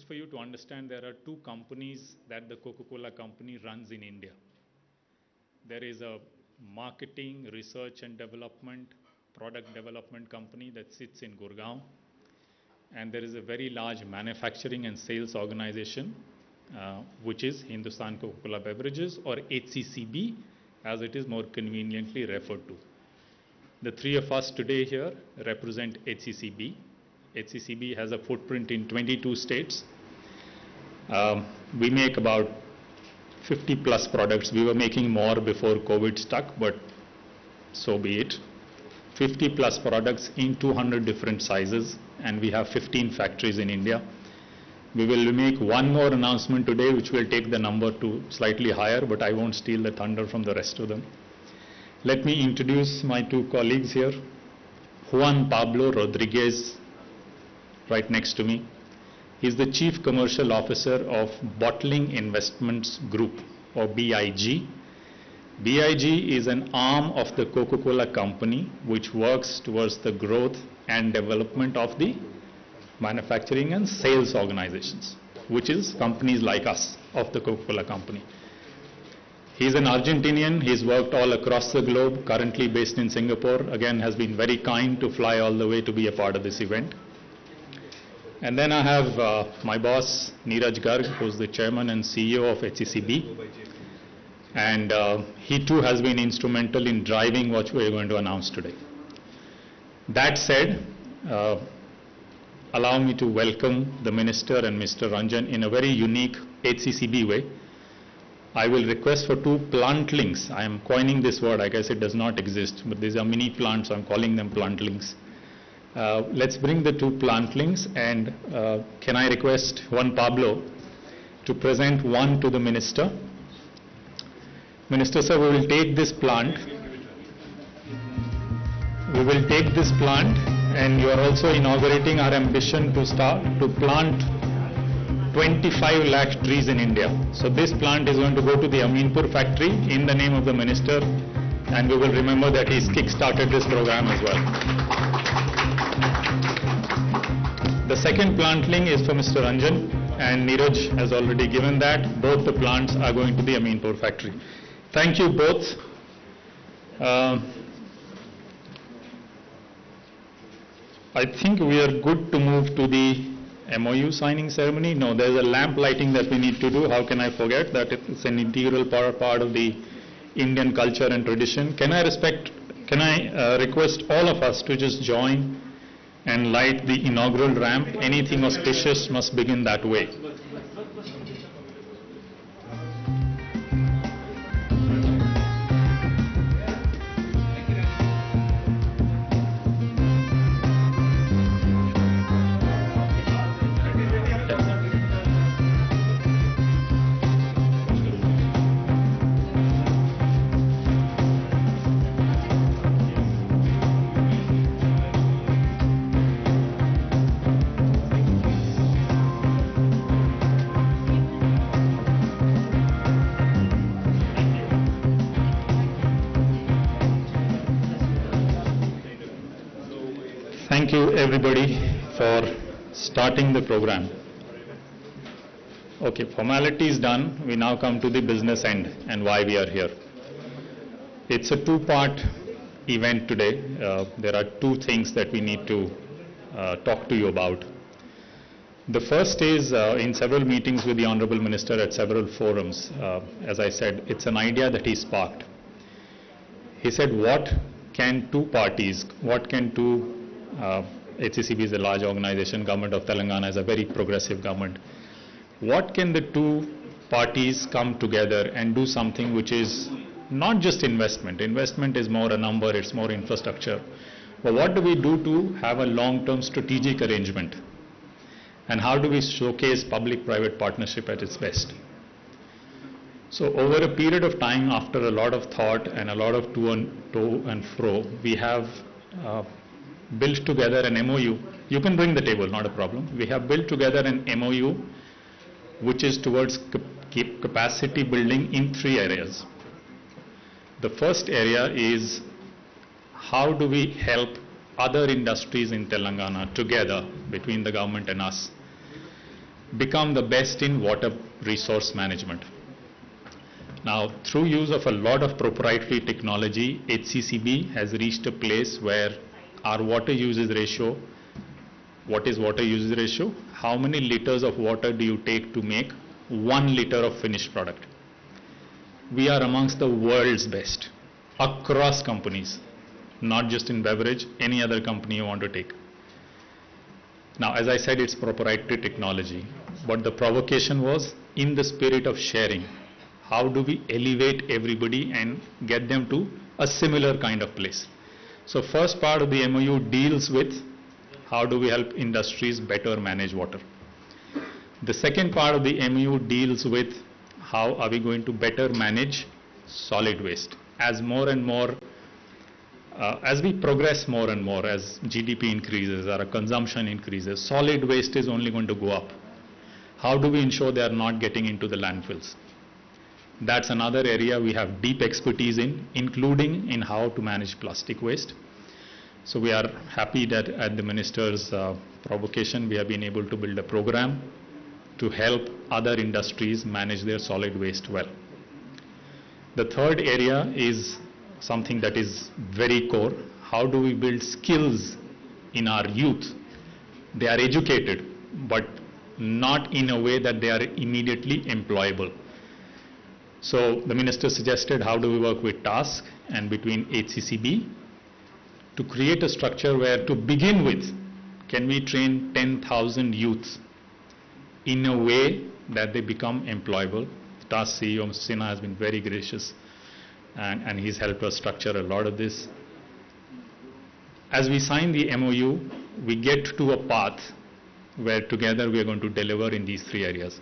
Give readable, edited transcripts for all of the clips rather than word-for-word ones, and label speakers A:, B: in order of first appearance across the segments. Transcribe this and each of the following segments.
A: for you to understand there are two companies that the Coca-Cola company runs in India. There is a marketing, research and development, product development company that sits in Gurgaon. And there is a very large manufacturing and sales organization, which is Hindustan Coca-Cola Beverages, or HCCB, as it is more conveniently referred to. The three of us today here represent HCCB. HCCB has a footprint in 22 states. We make about 50 plus products. We were making more before COVID stuck, but so be it. 50 plus products in 200 different sizes, and we have 15 factories in India. We will make one more announcement today which will take the number to slightly higher, but I won't steal the thunder from the rest of them. Let me introduce my two colleagues here. Juan Pablo Rodriguez, right next to me. He's the Chief Commercial Officer of Bottling Investments Group, or BIG. BIG is an arm of the Coca-Cola company which works towards the growth and development of the manufacturing and sales organizations, which is companies like us of the Coca-Cola company. He's an Argentinian. He's worked all across the globe, currently based in Singapore. Again, has been very kind to fly all the way to be a part of this event. And then I have my boss, Neeraj Garg, who's the chairman and CEO of HCCB. And he too has been instrumental in driving what we're going to announce today. That said, allow me to welcome the Minister and Mr. Ranjan in a very unique HCCB way. I will request for two plantlings. I am coining this word. I guess it does not exist, but these are mini plants, so I'm calling them plantlings. Let's bring the two plantlings, and can I request Juan Pablo to present one to the Minister. Minister, sir, we will take this plant. We will take this plant, and you are also inaugurating our ambition to start to plant 25 lakh trees in India. So this plant is going to go to the Aminpur factory in the name of the Minister, and we will remember that he's kick-started this program as well. The second plantling is for Mr. Ranjan, and Neeraj has already given that. Both the plants are going to the Aminpur factory. Thank you both. I think we are good to move to the MOU signing ceremony. No, there's a lamp lighting that we need to do. How can I forget that? It's an integral part of the Indian culture and tradition. Can I request all of us to just join and light the inaugural ramp? Anything auspicious must begin that way. Thank you everybody for starting the program. Okay, formalities done. We now come to the business end and why we are here. It's a two-part event today. There are two things that we need to talk to you about. The first is in several meetings with the Honorable Minister at several forums, as I said, it's an idea that he sparked. He said, what can two parties, HCCB is a large organization, government of Telangana is a very progressive government. What can the two parties come together and do something which is not just investment? Investment is more a number, it's more infrastructure. But what do we do to have a long-term strategic arrangement? And how do we showcase public-private partnership at its best? So over a period of time, after a lot of thought and a lot of to and fro, we have built together an MOU. You can bring the table, not a problem. We have built together an MOU which is towards capacity building in three areas. The first area is how do we help other industries in Telangana together between the government and us become the best in water resource management. Now, through use of a lot of proprietary technology, HCCB has reached a place where our water usage ratio, what is water usage ratio? How many liters of water do you take to make 1 liter of finished product? We are amongst the world's best across companies, not just in beverage, any other company you want to take. Now, as I said, it's proprietary technology, but the provocation was in the spirit of sharing. How do we elevate everybody and get them to a similar kind of place? So first part of the MOU deals with how do we help industries better manage water. The second part of the MOU deals with how are we going to better manage solid waste. As more and more, as we progress more and more, as GDP increases, our consumption increases, solid waste is only going to go up. How do we ensure they are not getting into the landfills? That's another area we have deep expertise in, including in how to manage plastic waste. So we are happy that at the Minister's provocation, we have been able to build a program to help other industries manage their solid waste well. The third area is something that is very core. How do we build skills in our youth? They are educated, but not in a way that they are immediately employable. So the minister suggested how do we work with TASK and between HCCB to create a structure where to begin with, can we train 10,000 youths in a way that they become employable. TASK CEO Mr. Sinha has been very gracious and he's helped us structure a lot of this. As we sign the MOU, we get to a path where together we are going to deliver in these 3 areas.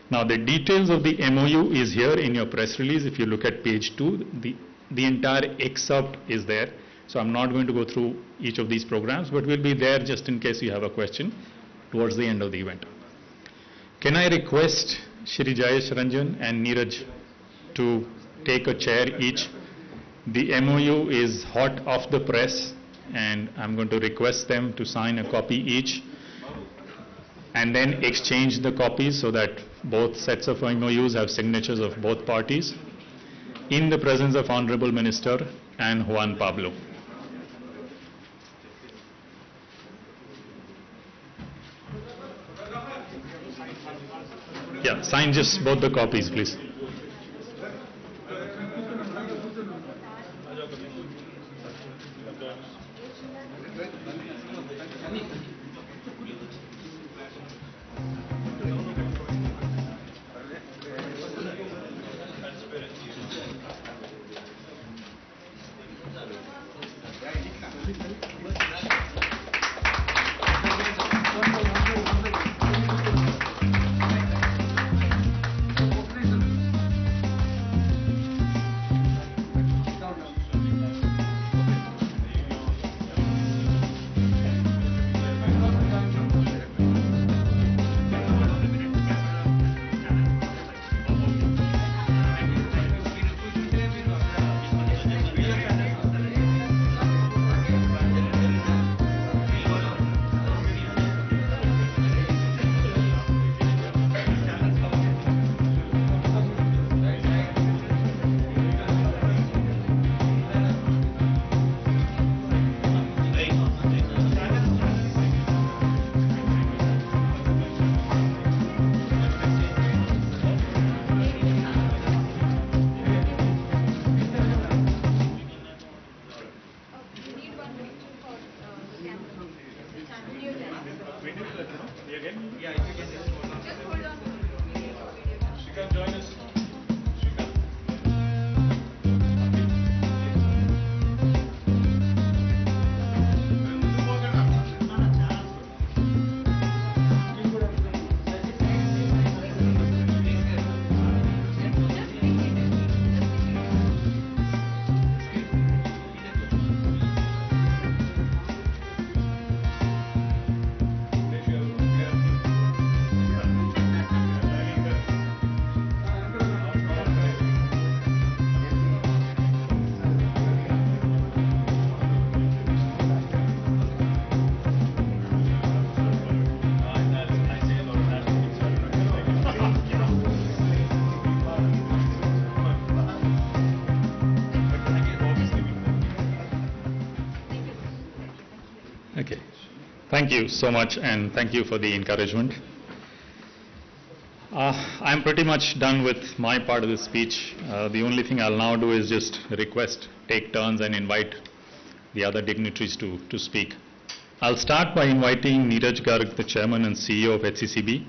A: Now the details of the MOU is here in your press release. If you look at page 2, the entire excerpt is there. So I'm not going to go through each of these programs, but we'll be there just in case you have a question towards the end of the event. Can I request Shri Jayesh Ranjan and Neeraj to take a chair each? The MOU is hot off the press and I'm going to request them to sign a copy each and then exchange the copies so that both sets of MOUs have signatures of both parties in the presence of Honorable Minister and Juan Pablo. Yeah, sign just both the copies, please. Okay. Thank you so much, and thank you for the encouragement. I'm pretty much done with my part of the speech. The only thing I'll now do is just request, take turns and invite the other dignitaries to speak. I'll start by inviting Neeraj Garg, the Chairman and CEO of HCCB,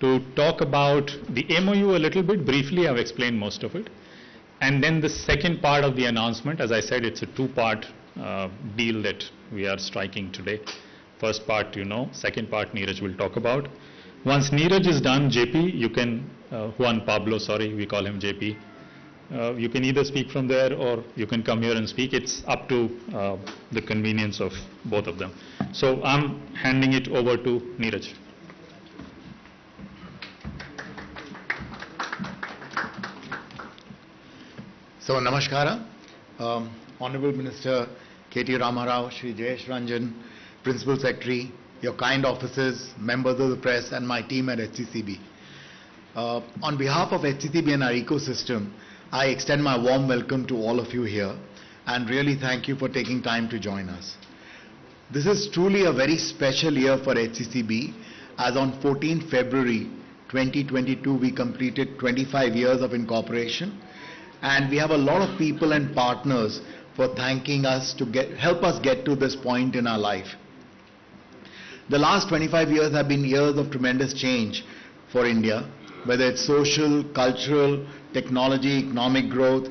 A: to talk about the MOU a little bit. Briefly, I've explained most of it. And then the second part of the announcement, as I said, it's a two-part deal that we are striking today. First part, you know, second part, Neeraj will talk about. Once Neeraj is done, JP, you can, Juan Pablo, sorry, we call him JP. You can either speak from there or you can come here and speak. It's up to the convenience of both of them. So I'm handing it over to Neeraj.
B: So, Namaskara, Honorable Minister K.T. Rama Rao, Shri Jayesh Ranjan, Principal Secretary, your kind officers, members of the press and my team at HCCB. On behalf of HCCB and our ecosystem, I extend my warm welcome to all of you here and really thank you for taking time to join us. This is truly a very special year for HCCB, as on 14 February 2022 we completed 25 years of incorporation, and we have a lot of people and partners for thanking us to help us get to this point in our life. The last 25 years have been years of tremendous change for India, whether it's social, cultural, technology, economic growth,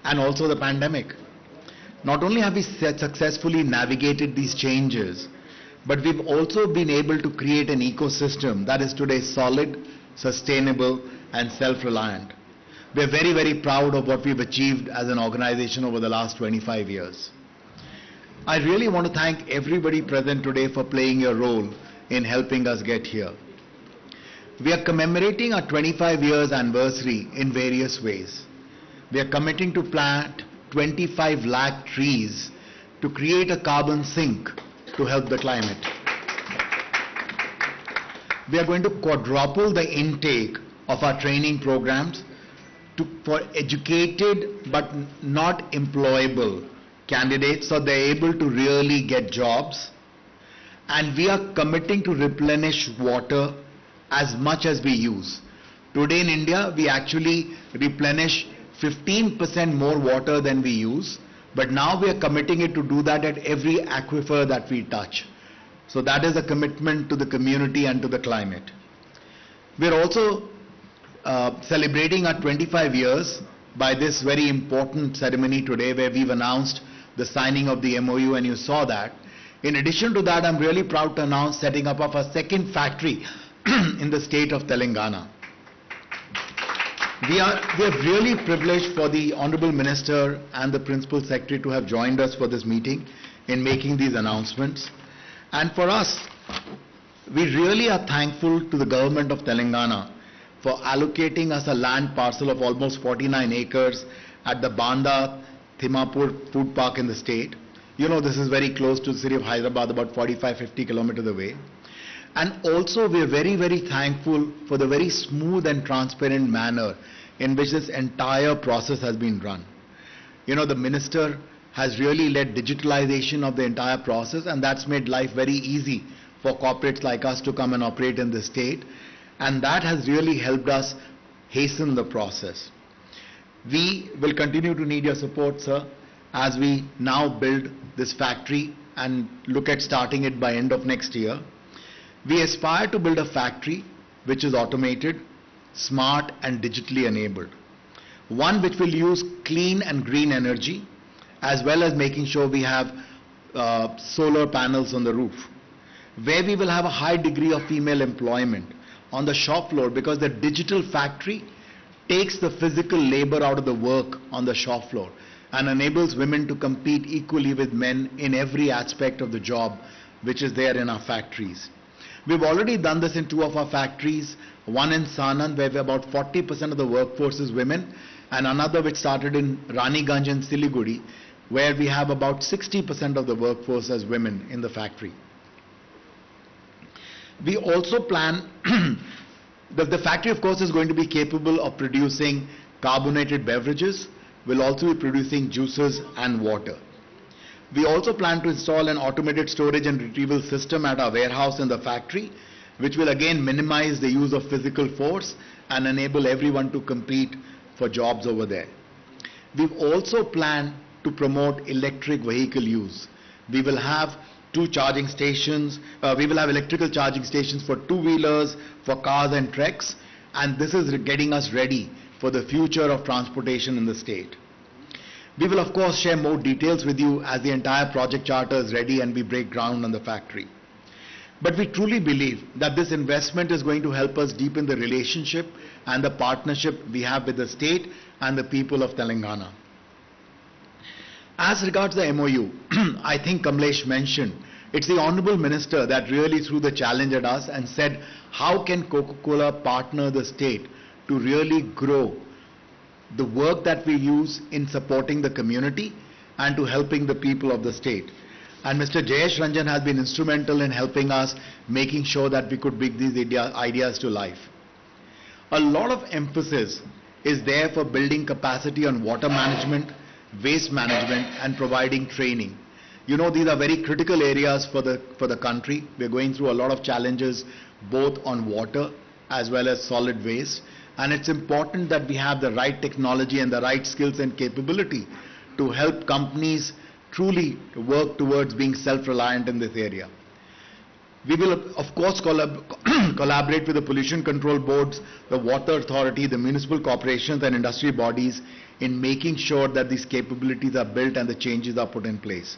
B: and also the pandemic. Not only have we successfully navigated these changes, but we've also been able to create an ecosystem that is today solid, sustainable, and self-reliant. We're very, very proud of what we've achieved as an organization over the last 25 years. I really want to thank everybody present today for playing your role in helping us get here. We are commemorating our 25 years anniversary in various ways. We are committing to plant 25 lakh trees to create a carbon sink to help the climate. We are going to quadruple the intake of our training programs for educated but not employable candidates, so they're able to really get jobs. And we are committing to replenish water as much as we use. Today in India, we actually replenish 15% more water than we use, but now we are committing it to do that at every aquifer that we touch. So that is a commitment to the community and to the climate. We are also celebrating our 25 years by this very important ceremony today, where we've announced the signing of the MOU, and you saw that. In addition to that, I'm really proud to announce setting up of our second factory in the state of Telangana. We are really privileged for the Honorable Minister and the Principal Secretary to have joined us for this meeting in making these announcements. And for us, we really are thankful to the government of Telangana for allocating us a land parcel of almost 49 acres at the Banda Thimapur Food Park in the state. You know, this is very close to the city of Hyderabad, about 45-50 kilometers away. And also we are very, very thankful for the very smooth and transparent manner in which this entire process has been run. You know, the minister has really led digitalization of the entire process, and that's made life very easy for corporates like us to come and operate in the state. And that has really helped us hasten the process. We will continue to need your support, sir, as we now build this factory and look at starting it by end of next year. We aspire to build a factory which is automated, smart and digitally enabled. One which will use clean and green energy, as well as making sure we have solar panels on the roof, where we will have a high degree of female employment on the shop floor, because the digital factory takes the physical labor out of the work on the shop floor and enables women to compete equally with men in every aspect of the job which is there in our factories. We've already done this in two of our factories, one in Sanand where about 40% of the workforce is women, and another which started in Raniganj and Siliguri where we have about 60% of the workforce as women in the factory. We also plan that the factory, of course, is going to be capable of producing carbonated beverages. We'll also be producing juices and water. We also plan to install an automated storage and retrieval system at our warehouse in the factory, which will again minimize the use of physical force and enable everyone to compete for jobs over there. We've also planned to promote electric vehicle use. We will have electrical charging stations for two-wheelers, for cars and treks, and this is getting us ready for the future of transportation in the state. We will of course share more details with you as the entire project charter is ready and we break ground on the factory. But we truly believe that this investment is going to help us deepen the relationship and the partnership we have with the state and the people of Telangana. As regards the MOU, I think Kamlesh mentioned, it's the Honorable Minister that really threw the challenge at us and said, how can Coca-Cola partner the state to really grow the work that we use in supporting the community and to helping the people of the state. And Mr. Jayesh Ranjan has been instrumental in helping us, making sure that we could bring these ideas to life. A lot of emphasis is there for building capacity on water management, waste management, and providing training. You know, these are very critical areas for the country. We're going through a lot of challenges both on water as well as solid waste. And it's important that we have the right technology and the right skills and capability to help companies truly work towards being self-reliant in this area. We will, of course, collaborate with the pollution control boards, the water authority, the municipal corporations and industry bodies in making sure that these capabilities are built and the changes are put in place.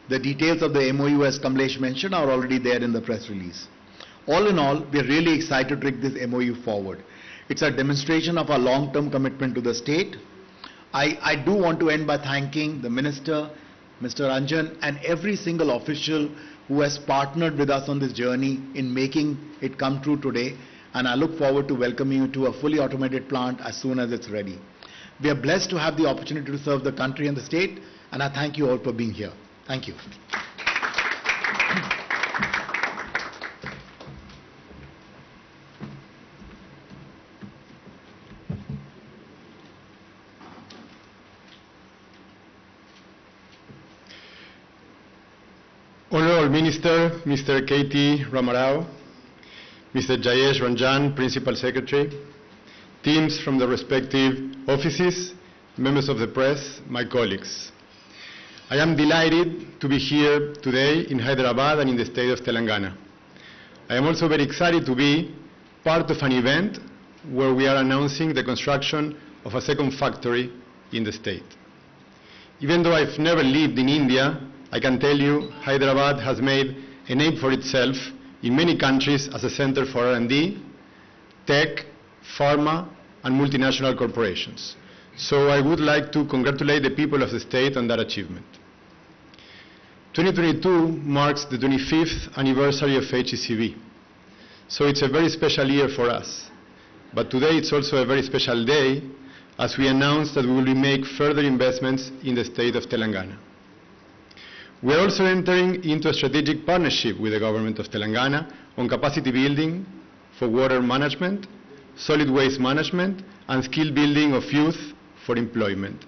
B: The details of the MOU, as Kamlesh mentioned, are already there in the press release. All in all, we are really excited to take this MOU forward. It's a demonstration of our long-term commitment to the state. I do want to end by thanking the Minister, Mr. Ranjan, and every single official who has partnered with us on this journey in making it come true today. And I look forward to welcoming you to a fully automated plant as soon as it's ready. We are blessed to have the opportunity to serve the country and the state, and I thank you all for being here. Thank you.
C: Honorable Minister, Mr. K.T. Rama Rao, Mr. Jayesh Ranjan, Principal Secretary, teams from the respective offices, members of the press, my colleagues. I am delighted to be here today in Hyderabad and in the state of Telangana. I am also very excited to be part of an event where we are announcing the construction of a second factory in the state. Even though I've never lived in India, I can tell you Hyderabad has made a name for itself in many countries as a center for R&D, tech, pharma, and multinational corporations. So I would like to congratulate the people of the state on that achievement. 2022 marks the 25th anniversary of HCCB. So it's a very special year for us. But today it's also a very special day as we announce that we will make further investments in the state of Telangana. We are also entering into a strategic partnership with the government of Telangana on capacity building for water management, solid waste management, and skill building of youth for employment.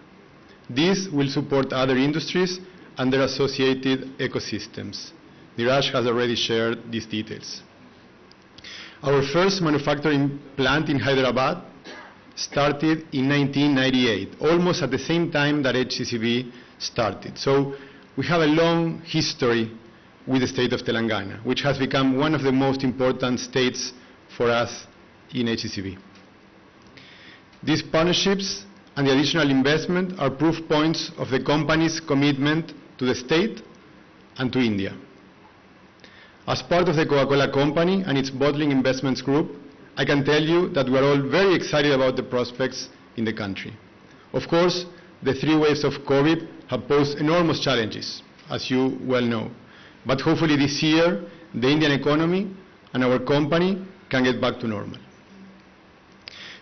C: This will support other industries and their associated ecosystems. Niraj has already shared these details. Our first manufacturing plant in Hyderabad started in 1998, almost at the same time that HCCB started. So we have a long history with the state of Telangana, which has become one of the most important states for us in HCCB. These partnerships and the additional investment are proof points of the company's commitment to the state and to India. As part of the Coca-Cola Company and its bottling investments group, I can tell you that we are all very excited about the prospects in the country. Of course, the three waves of COVID have posed enormous challenges, as you well know. But hopefully this year, the Indian economy and our company can get back to normal.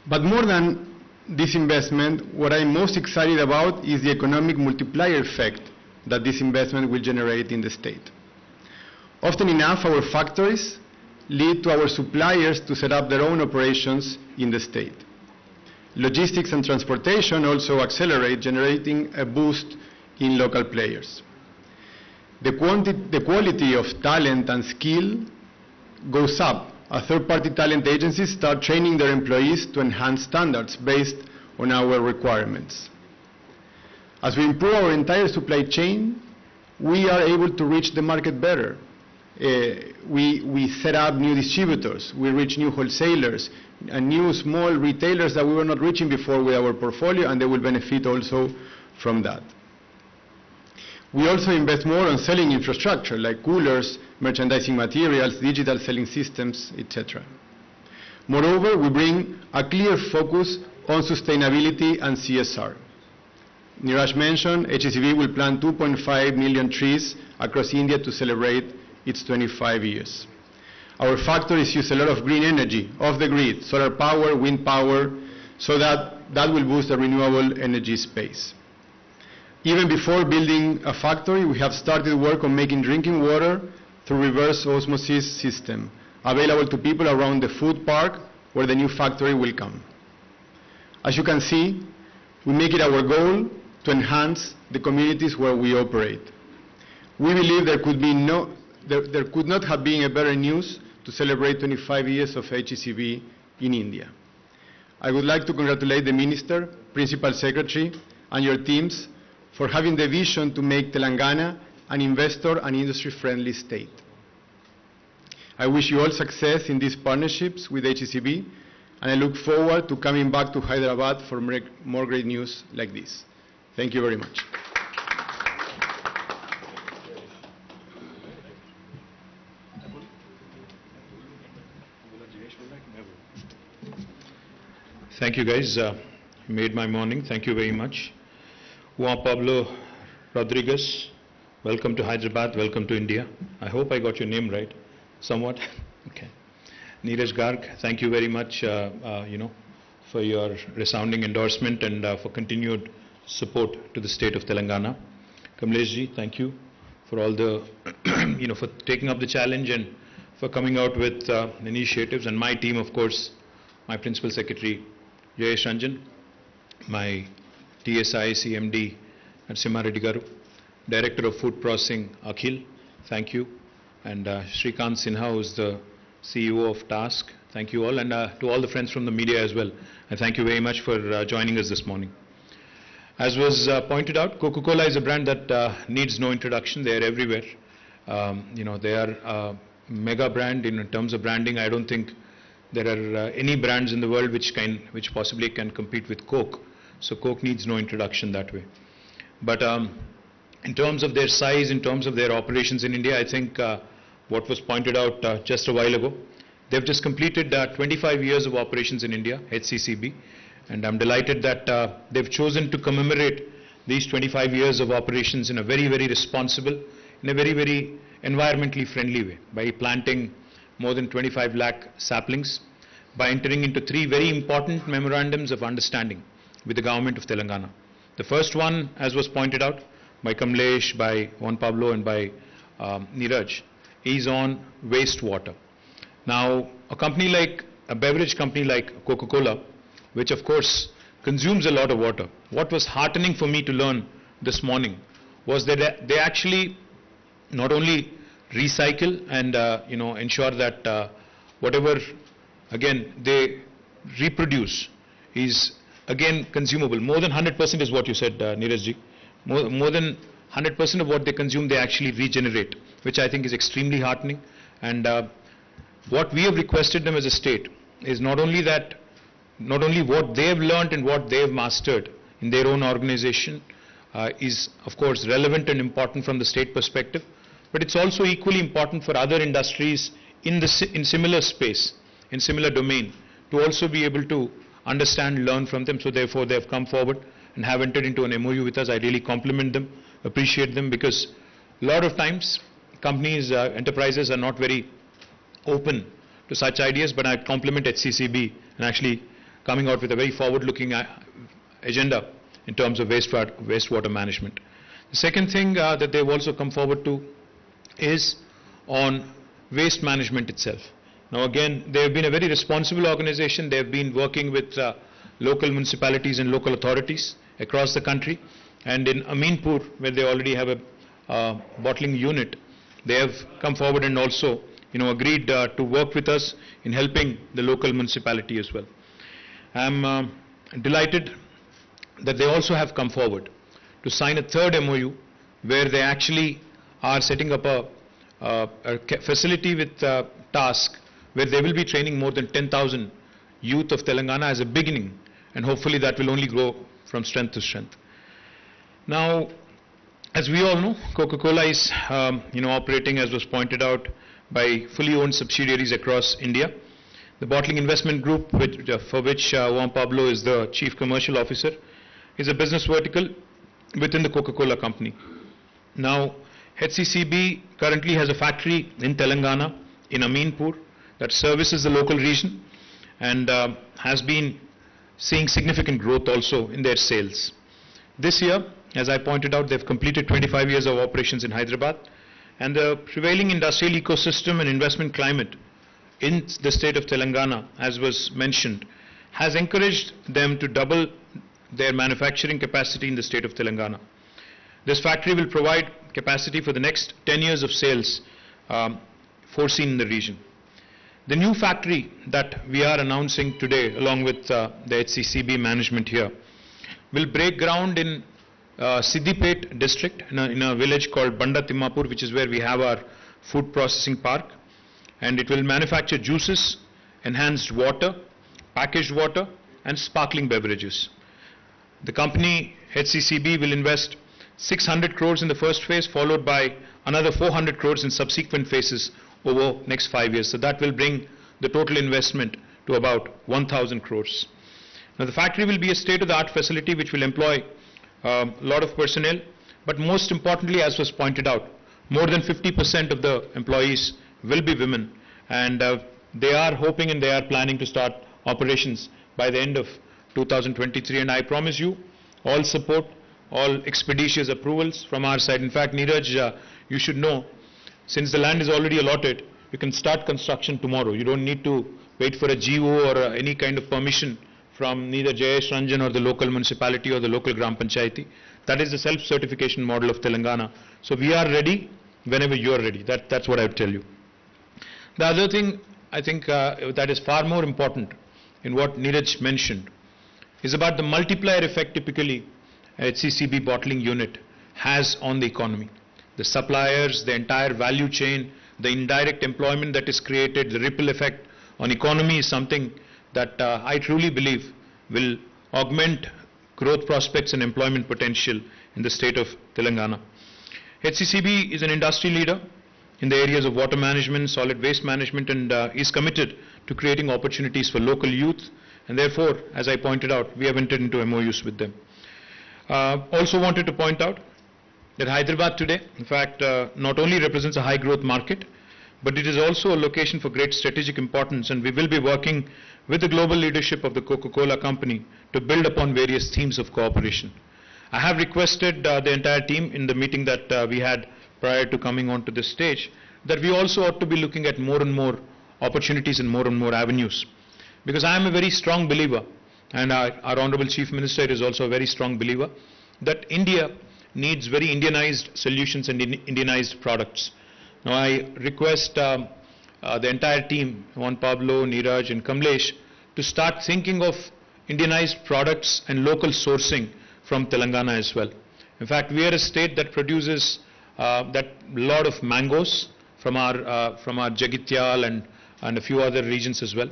C: But more than this investment, what I'm most excited about is the economic multiplier effect that this investment will generate in the state. Often enough, our factories lead to our suppliers to set up their own operations in the state. Logistics and transportation also accelerate, generating a boost in local players. the quality of talent and skill goes up. Third-party talent agencies start training their employees to enhance standards based on our requirements. As we improve our entire supply chain, we are able to reach the market better. We set up new distributors, we reach new wholesalers, and new small retailers that we were not reaching before with our portfolio, and they will benefit also from that. We also invest more on selling infrastructure like coolers, merchandising materials, digital selling systems, etc. Moreover, we bring a clear focus on sustainability and CSR. Neeraj mentioned HCCB will plant 2.5 million trees across India to celebrate its 25 years. Our factories use a lot of green energy off the grid, solar power, wind power, so that will boost the renewable energy space. Even before building a factory, we have started work on making drinking water through reverse osmosis system, available to people around the food park where the new factory will come. As you can see, we make it our goal to enhance the communities where we operate. We believe there could not have been a better news to celebrate 25 years of HCCB in India. I would like to congratulate the Minister, Principal Secretary, and your teams for having the vision to make Telangana an investor and industry-friendly state. I wish you all success in these partnerships with HCCB, and I look forward to coming back to Hyderabad for more great news like this. Thank you very much.
D: Thank you, guys. You made my morning. Thank you very much. Juan Pablo Rodriguez, welcome to Hyderabad, welcome to India. I hope I got your name right, somewhat. Okay. Neeraj Garg, thank you very much, for your resounding endorsement and for continued support to the state of Telangana. Kamleshji, thank you for all the, for taking up the challenge and for coming out with initiatives. And my team, of course, my Principal Secretary, Jayesh Ranjan, my TSI CMD at Simhareddy Garu, Director of Food Processing, Akhil, thank you. And Shrikant Sinha, who is the CEO of Task, thank you all. And to all the friends from the media as well, and thank you very much for joining us this morning. As was pointed out, Coca-Cola is a brand that needs no introduction. They are everywhere. They are a mega brand in terms of branding. I don't think there are any brands in the world which possibly can compete with Coke. So Coke needs no introduction that way. But in terms of their size, in terms of their operations in India, I think what was pointed out just a while ago, they've just completed 25 years of operations in India, HCCB, and I'm delighted that they've chosen to commemorate these 25 years of operations in a very, very responsible, in a very, very environmentally friendly way, by planting more than 25 lakh saplings, by entering into 3 very important memorandums of understanding with the government of Telangana. The first one, as was pointed out by Kamlesh, by Juan Pablo and by Neeraj, is on wastewater. Now, a beverage company like Coca-Cola, which of course consumes a lot of water, what was heartening for me to learn this morning was that they actually not only recycle and ensure that whatever again they reproduce is again consumable. More than 100% is what you said, Neerajji. More than 100% of what they consume they actually regenerate, which I think is extremely heartening. And what we have requested them as a state is not only what they have learned and what they have mastered in their own organization is of course relevant and important from the state perspective, but it's also equally important for other industries in similar space, in similar domain, to also be able to understand, learn from them. So therefore they have come forward and have entered into an MOU with us. I really compliment them, appreciate them, because a lot of times companies, enterprises are not very open to such ideas, but I compliment HCCB and actually coming out with a very forward-looking agenda in terms of wastewater management. The second thing that they've also come forward to is on waste management itself. Now again, they have been a very responsible organization. They have been working with local municipalities and local authorities across the country. And in Aminpur, where they already have bottling unit, they have come forward and also agreed to work with us in helping the local municipality as well. I'm delighted that they also have come forward to sign a third MOU where they actually are setting up a facility with task where they will be training more than 10,000 youth of Telangana as a beginning, and hopefully that will only grow from strength to strength. Now, as we all know, Coca-Cola is operating, as was pointed out, by fully owned subsidiaries across India. The Bottling Investment Group, for which Juan Pablo is the Chief Commercial Officer, is a business vertical within the Coca-Cola company. Now, HCCB currently has a factory in Telangana, in Aminpur, that services the local region and has been seeing significant growth also in their sales. This year, as I pointed out, they've completed 25 years of operations in Hyderabad, and the prevailing industrial ecosystem and investment climate in the state of Telangana, as was mentioned, has encouraged them to double their manufacturing capacity in the state of Telangana. This factory will provide capacity for the next 10 years of sales foreseen in the region. The new factory that we are announcing today, along with the HCCB management here, will break ground in Siddipet district in a village called Banda Timmapur, which is where we have our food processing park, and it will manufacture juices, enhanced water, packaged water and sparkling beverages. The company HCCB will invest 600 crores in the first phase, followed by another 400 crores in subsequent phases over next 5 years. So that will bring the total investment to about 1,000 crores. Now the factory will be a state-of-the-art facility which will employ a lot of personnel, but most importantly, as was pointed out, more than 50% of the employees will be women, and they are hoping and they are planning to start operations by the end of 2023, and I promise you all support, all expeditious approvals from our side. In fact, Neeraj, you should know, since the land is already allotted, you can start construction tomorrow. You don't need to wait for a GO or any kind of permission from neither Jayesh Ranjan or the local municipality or the local Gram Panchayati. That is the self-certification model of Telangana. So we are ready whenever you are ready. That's what I would tell you. The other thing I think that is far more important in what Neeraj mentioned is about the multiplier effect typically HCCB bottling unit has on the economy. The suppliers, the entire value chain, the indirect employment that is created, the ripple effect on economy is something that I truly believe will augment growth prospects and employment potential in the state of Telangana. HCCB is an industry leader in the areas of water management, solid waste management, and is committed to creating opportunities for local youth, and therefore, as I pointed out, we have entered into MOUs with them. Also wanted to point out that Hyderabad today, in fact, not only represents a high growth market, but it is also a location for great strategic importance, and we will be working with the global leadership of the Coca-Cola company to build upon various themes of cooperation. I have requested the entire team in the meeting that we had prior to coming onto this stage that we also ought to be looking at more and more opportunities and more avenues. Because I am a very strong believer, and our Honorable Chief Minister is also a very strong believer, that India needs very Indianized solutions and Indianized products. Now I request the entire team, Juan Pablo, Neeraj and Kamlesh, to start thinking of Indianized products and local sourcing from Telangana as well. In fact, we are a state that produces that lot of mangoes from our Jagityal and a few other regions as well.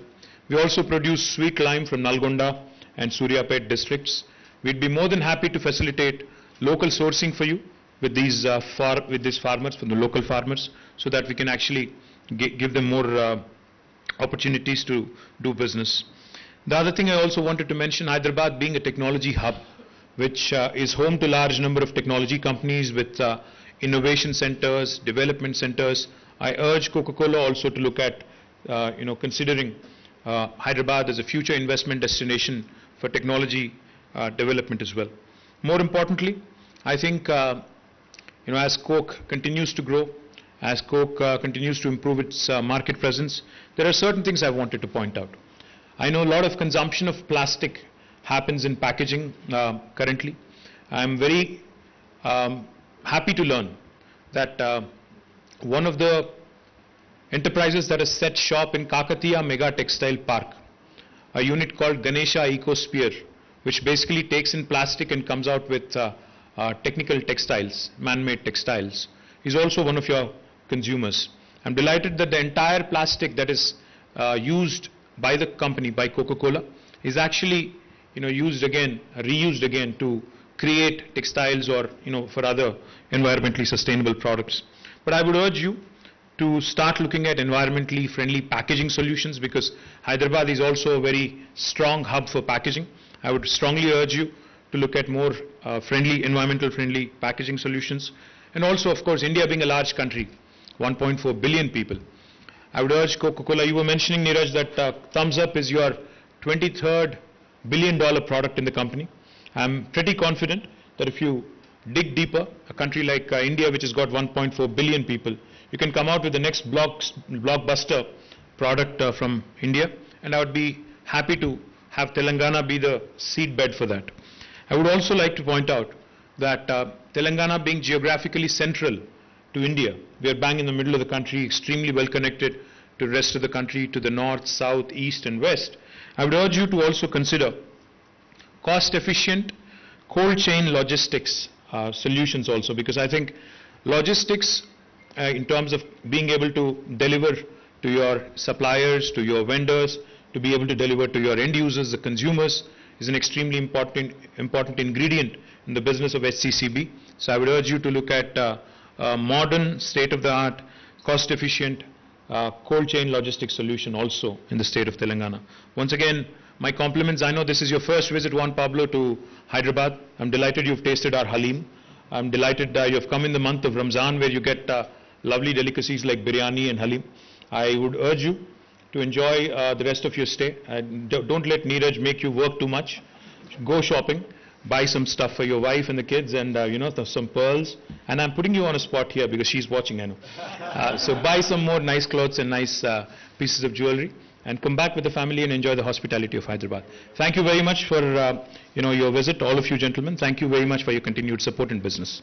D: We also produce sweet lime from Nalgonda and Suryapet districts. We'd be more than happy to facilitate local sourcing for you with these farmers, from the local farmers, so that we can actually give them more opportunities to do business. The other thing I also wanted to mention, Hyderabad being a technology hub, which is home to large number of technology companies with innovation centers, development centers. I urge Coca-Cola also to look at considering Hyderabad as a future investment destination for technology development as well. More importantly, I think as Coke continues to grow, as Coke continues to improve its market presence, there are certain things I wanted to point out. I know a lot of consumption of plastic happens in packaging currently. I am very happy to learn that one of the enterprises that has set shop in Kakatiya Mega Textile Park, a unit called Ganesha Ecosphere, which basically takes in plastic and comes out with technical textiles, man-made textiles, is also one of your consumers. I'm delighted that the entire plastic that is used by the company, by Coca-Cola, is actually used again, reused again to create textiles or for other environmentally sustainable products. But I would urge you to start looking at environmentally friendly packaging solutions, because Hyderabad is also a very strong hub for packaging. I would strongly urge you to look at more environmental friendly packaging solutions. And also, of course, India being a large country, 1.4 billion people, I would urge Coca-Cola. You were mentioning, Neeraj, that Thumbs Up is your 23rd billion-dollar product in the company. I'm pretty confident that if you dig deeper, a country like India, which has got 1.4 billion people, you can come out with the next blockbuster product from India, and I would be happy to have Telangana be the seedbed for that. I would also like to point out that Telangana being geographically central to India, we are bang in the middle of the country, extremely well connected to the rest of the country, to the north, south, east and west. I would urge you to also consider cost-efficient cold chain logistics solutions also, because I think logistics in terms of being able to deliver to your suppliers, to your vendors, to be able to deliver to your end users, the consumers, is an extremely important ingredient in the business of HCCB. So I would urge you to look at modern, state-of-the-art, cost-efficient cold chain logistics solution also in the state of Telangana. Once again, my compliments. I know this is your first visit, Juan Pablo, to Hyderabad. I'm delighted you've tasted our halim. I'm delighted you've come in the month of Ramzan, where you get lovely delicacies like biryani and halim. I would urge you to enjoy the rest of your stay. Don't let Neeraj make you work too much. Go shopping, buy some stuff for your wife and the kids, and some pearls. And I'm putting you on a spot here because she's watching, I know. So buy some more nice clothes and nice pieces of jewelry, and come back with the family and enjoy the hospitality of Hyderabad. Thank you very much for your visit, all of you gentlemen. Thank you very much for your continued support in business.